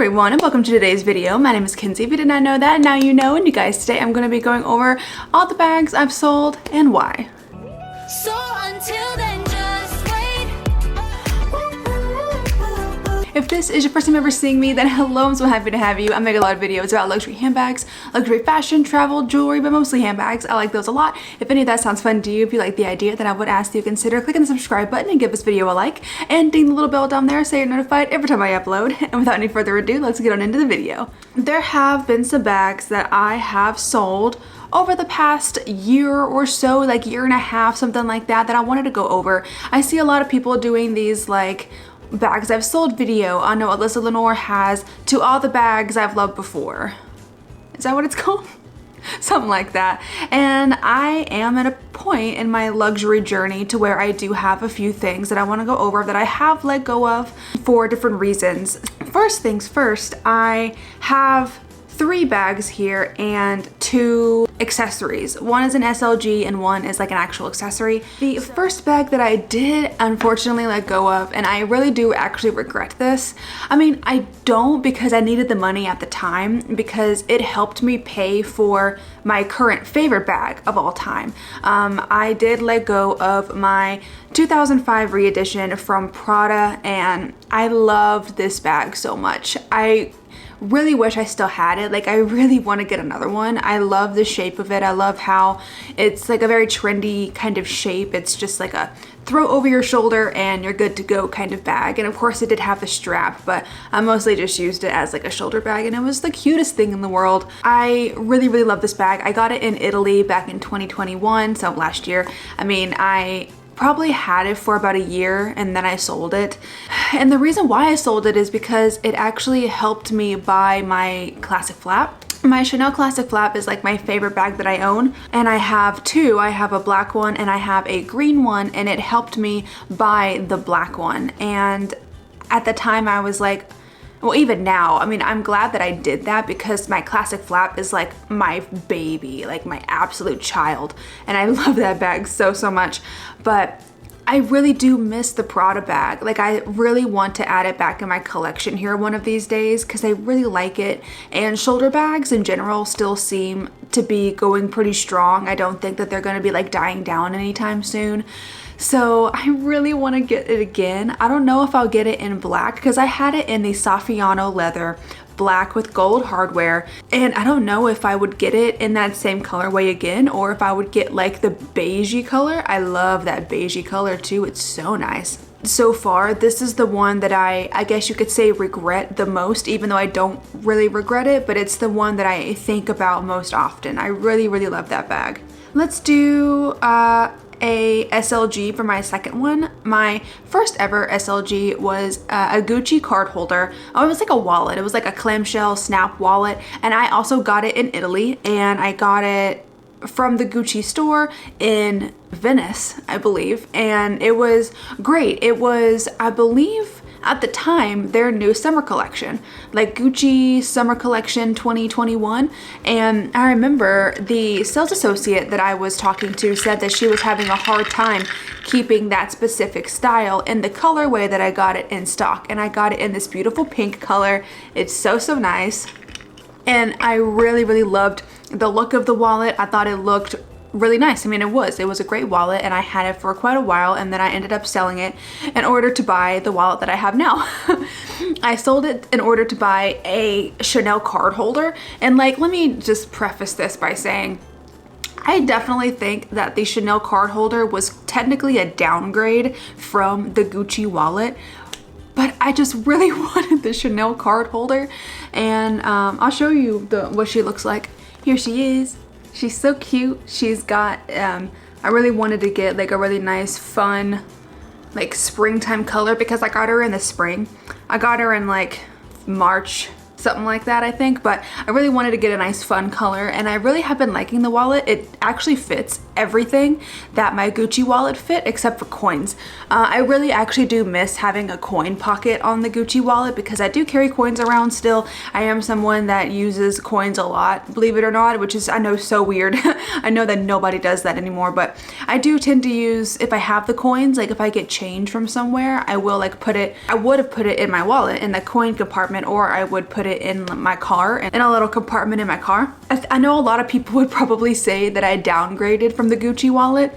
everyone and welcome to today's video. My name is Kenzie. If you did not know that, now you know. And you guys, today I'm going to be going over all the bags I've sold and why. So until then, just wait. If this is your first time ever seeing me, then hello, I'm so happy to have you. I make a lot of videos about luxury handbags, luxury fashion, travel, jewelry, but mostly handbags. I like those a lot. If any of that sounds fun to you, if you like the idea, then I would ask that you consider clicking the subscribe button and give this video a like, and ding the little bell down there so you're notified every time I upload. And without any further ado, let's get on into the video. There have been some bags that I have sold over the past year or so, like year and a half, something like that, that I wanted to go over. I see a lot of people doing these like bags I've sold video. I know Alyssa Lenore has to all the bags I've loved before. Is that what it's called? Something like that. And I am at a point in my luxury journey to where I do have a few things that I want to go over that I have let go of for different reasons. First things first, I have 3 bags here and 2 accessories. One is an SLG and one is like an actual accessory. The first bag that I did unfortunately let go of, and I really do actually regret this. I mean, I don't, because I needed the money at the time because it helped me pay for my current favorite bag of all time. I did let go of my 2005 re-edition from Prada, and I loved this bag so much. I really wish I still had it. Like, I really want to get another one. I love the shape of it. I love how it's like a very trendy kind of shape. It's just like a throw over your shoulder and you're good to go kind of bag. And of course it did have the strap, but I mostly just used it as like a shoulder bag, and it was the cutest thing in the world. I really love this bag. I got it in Italy back in 2021, so last year. I mean, I probably had it for about a year and then I sold it. And the reason why I sold it is because it actually helped me buy my classic flap. My Chanel classic flap is like my favorite bag that I own, and I have 2. I have a black one and I have a green one, and it helped me buy the black one. And at the time I was like, well, even now, I mean, I'm glad that I did that because my classic flap is like my baby, like my absolute child. And I love that bag so much. But I really do miss the Prada bag. Like, I really want to add it back in my collection here one of these days because I really like it. And shoulder bags in general still seem to be going pretty strong. I don't think that they're going to be like dying down anytime soon. So I really want to get it again. I don't know if I'll get it in black because I had it in the Saffiano leather black with gold hardware, and I don't know if I would get it in that same colorway again or if I would get like the beigey color. I love that beigey color too. It's so nice. So far, this is the one that I guess you could say regret the most, even though I don't really regret it, but it's the one that I think about most often. I really love that bag. Let's do a SLG for my second one. My first ever SLG was a Gucci card holder. Oh, it was like a wallet. It was like a clamshell snap wallet, and I also got it in Italy, and I got it from the Gucci store in Venice, I believe, and it was great. It was, I believe, at the time, their new summer collection, like Gucci Summer Collection 2021. And I remember the sales associate that I was talking to said that she was having a hard time keeping that specific style in the colorway that I got it in stock. And I got it in this beautiful pink color. It's so nice. And I really loved the look of the wallet. I thought it looked really nice. I mean, it was a great wallet, and I had it for quite a while, and then I ended up selling it in order to buy the wallet that I have now. I sold it in order to buy a Chanel card holder, and like, let me just preface this by saying I definitely think that the Chanel card holder was technically a downgrade from the Gucci wallet, but I just really wanted the Chanel card holder, and I'll show you what she looks like. Here she is. She's so cute. She's got, I really wanted to get like a really nice, fun, like springtime color because I got her in the spring. I got her in like March something like that, I think. But I really wanted to get a nice fun color, and I really have been liking the wallet. It actually fits everything that my Gucci wallet fit except for coins. I really actually do miss having a coin pocket on the Gucci wallet because I do carry coins around still. I am someone that uses coins a lot, believe it or not, which is, I know, so weird. I know that nobody does that anymore, but I do tend to use, if I have the coins, like if I get change from somewhere, I will like put it, I would have put it in my wallet in the coin compartment, or I would put it in my car, in a little compartment in my car. I know a lot of people would probably say that I downgraded from the Gucci wallet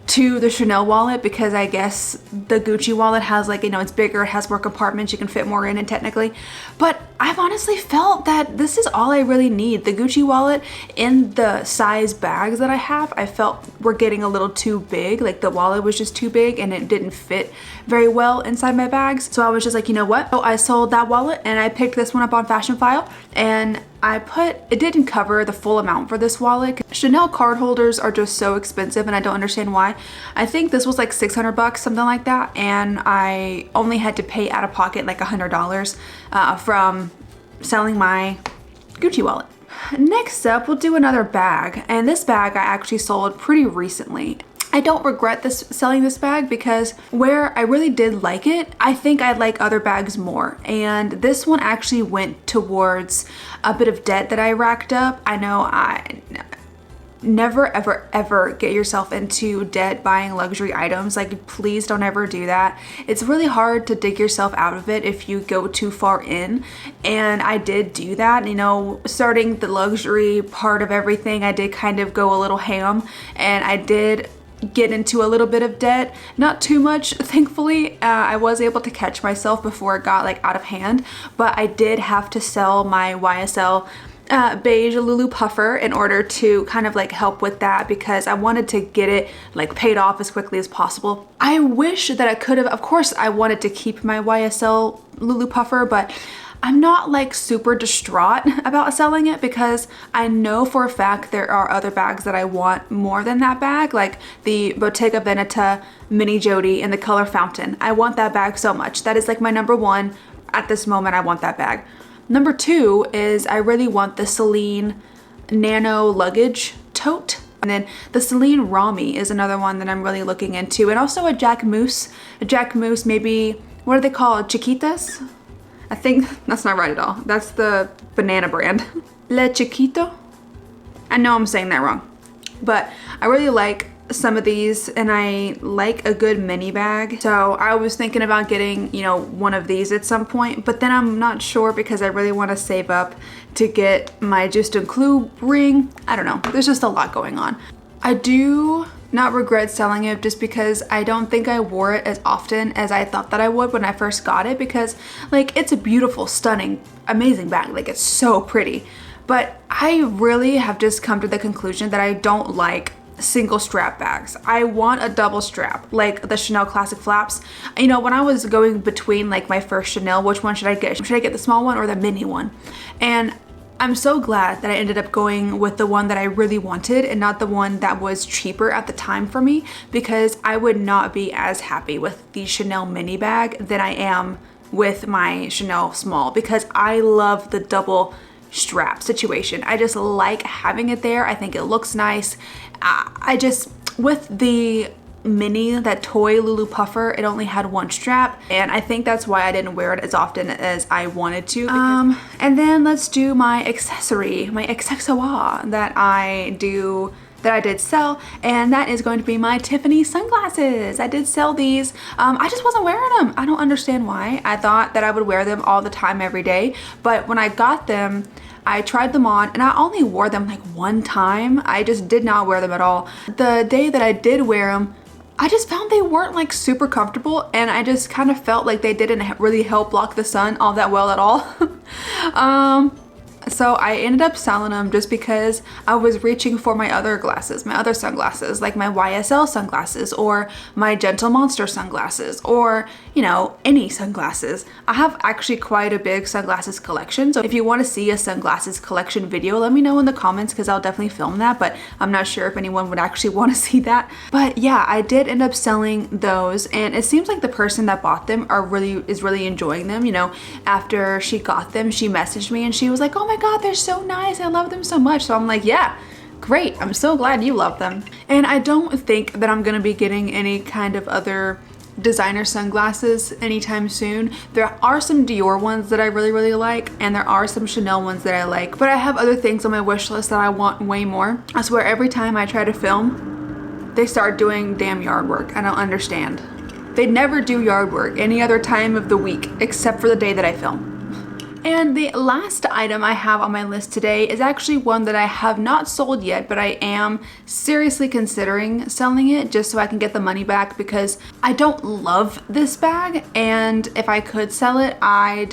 to the Chanel wallet because I guess the Gucci wallet has, like, you know, it's bigger, it has more compartments, you can fit more in it technically. But I've honestly felt that this is all I really need. The Gucci wallet in the size bags that I have, I felt were getting a little too big. Like the wallet was just too big and it didn't fit very well inside my bags. So I was just like, you know what? So I sold that wallet and I picked this one up on Fashion File, and it didn't cover the full amount for this wallet. Chanel card holders are just so expensive and I don't understand why. I think this was like 600 bucks, something like that. And I only had to pay out of pocket like $100 from selling my Gucci wallet. Next up, we'll do another bag. And this bag I actually sold pretty recently. I don't regret selling this bag because where I really did like it, I think I like other bags more. And this one actually went towards a bit of debt that I racked up. I know never ever ever get yourself into debt buying luxury items. Like, please don't ever do that. It's really hard to dig yourself out of it if you go too far in, and I did do that. You know, starting the luxury part of everything, I did kind of go a little ham, and I did get into a little bit of debt. Not too much, thankfully. I was able to catch myself before it got like out of hand, but I did have to sell my YSL beige Lulu Puffer in order to kind of like help with that, because I wanted to get it like paid off as quickly as possible. I wish that I could have, of course I wanted to keep my YSL Lulu Puffer, but I'm not like super distraught about selling it because I know for a fact there are other bags that I want more than that bag, like the Bottega Veneta Mini Jody in the color Fountain. I want that bag so much. That is like my number one at this moment. I want that bag. Number two is I really want the Celine Nano luggage tote. And then the Celine Rami is another one that I'm really looking into. And also a Jack Moose. A Jack Moose, maybe, what are they called? Chiquitas? I think that's not right at all. That's the banana brand. Le Chiquito? I know I'm saying that wrong. But I really like some of these, and I like a good mini bag. So I was thinking about getting, you know, one of these at some point, but then I'm not sure because I really want to save up to get my Juste un Clou ring. I don't know. There's just a lot going on. I do not regret selling it just because I don't think I wore it as often as I thought that I would when I first got it, because like it's a beautiful, stunning, amazing bag. Like it's so pretty. But I really have just come to the conclusion that I don't like single strap bags. I want a double strap, like the Chanel Classic Flaps. You know, when I was going between like my first Chanel, which one should I get? Should I get the small one or the mini one? And I'm so glad that I ended up going with the one that I really wanted and not the one that was cheaper at the time for me, because I would not be as happy with the Chanel mini bag than I am with my Chanel small, because I love the double strap situation. I just like having it there. I think it looks nice. I just, with the mini, that toy Lulu Puffer, it only had one strap, and I think that's why I didn't wear it as often as I wanted to. And then let's do my accessory, my accessoire that I did sell, and that is going to be my Tiffany sunglasses. I did sell these. I just wasn't wearing them. I don't understand why. I thought that I would wear them all the time, every day, but when I got them, I tried them on and I only wore them like one time. I just did not wear them at all. The day that I did wear them, I just found they weren't like super comfortable, and I just kind of felt like they didn't really help block the sun all that well at all. So I ended up selling them just because I was reaching for my other glasses, my other sunglasses, like my YSL sunglasses or my Gentle Monster sunglasses, or, you know, any sunglasses. I have actually quite a big sunglasses collection. So if you want to see a sunglasses collection video, let me know in the comments because I'll definitely film that, but I'm not sure if anyone would actually want to see that. But yeah, I did end up selling those, and it seems like the person that bought them is really enjoying them. You know, after she got them, she messaged me and she was like, oh my God, they're so nice. I love them so much. So I'm like, yeah, great. I'm so glad you love them. And I don't think that I'm gonna be getting any kind of other designer sunglasses anytime soon. There are some Dior ones that I really like, and there are some Chanel ones that I like, but I have other things on my wish list that I want way more. I swear every time I try to film, they start doing damn yard work. I don't understand. They never do yard work any other time of the week except for the day that I film. And the last item I have on my list today is actually one that I have not sold yet, but I am seriously considering selling it just so I can get the money back, because I don't love this bag, and if I could sell it, I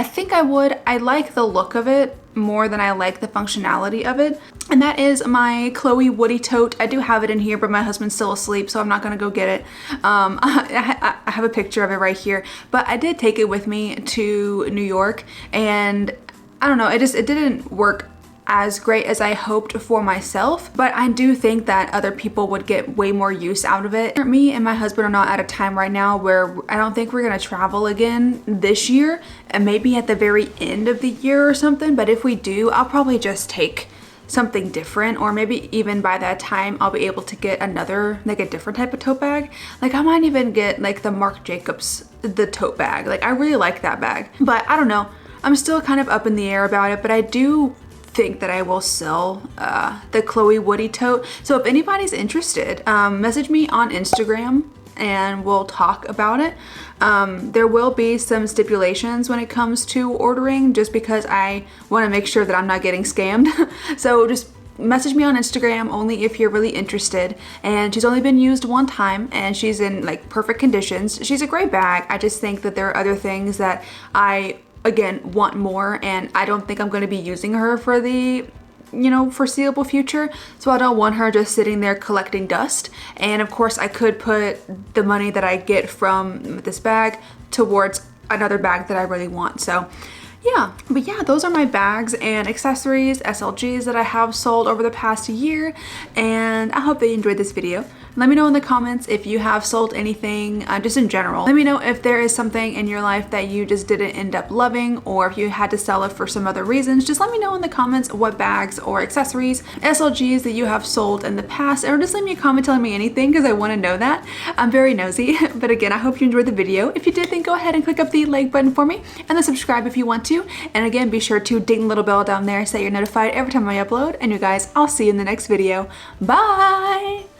think I would. I like the look of it more than I like the functionality of it. And that is my Chloe Woody tote. I do have it in here, but my husband's still asleep, so I'm not gonna go get it. I have a picture of it right here, but I did take it with me to New York, and I don't know, it didn't work as great as I hoped for myself, but I do think that other people would get way more use out of it. Me and my husband are not at a time right now where I don't think we're gonna travel again this year, and maybe at the very end of the year or something, but if we do, I'll probably just take something different, or maybe even by that time I'll be able to get another, like a different type of tote bag. Like I might even get like the Marc Jacobs, the tote bag. Like I really like that bag, but I don't know. I'm still kind of up in the air about it, but I do think that I will sell the Chloe Woody tote. So if anybody's interested, message me on Instagram and we'll talk about it. There will be some stipulations when it comes to ordering, just because I want to make sure that I'm not getting scammed. So just message me on Instagram only if you're really interested. And she's only been used one time, and she's in like perfect conditions. She's a great bag. I just think that there are other things that I, again, want more, and I don't think I'm going to be using her for the, you know, foreseeable future. So I don't want her just sitting there collecting dust. And of course I could put the money that I get from this bag towards another bag that I really want. So yeah, but yeah, those are my bags and accessories, SLGs that I have sold over the past year, and I hope that you enjoyed this video. Let me know in the comments if you have sold anything, just in general. Let me know if there is something in your life that you just didn't end up loving, or if you had to sell it for some other reasons. Just let me know in the comments what bags or accessories, SLGs that you have sold in the past, or just leave me a comment telling me anything, because I want to know that. I'm very nosy. But again, I hope you enjoyed the video. If you did, then go ahead and click up the like button for me, and then subscribe if you want to. And again, be sure to ding the little bell down there so you're notified every time I upload. And you guys, I'll see you in the next video. Bye!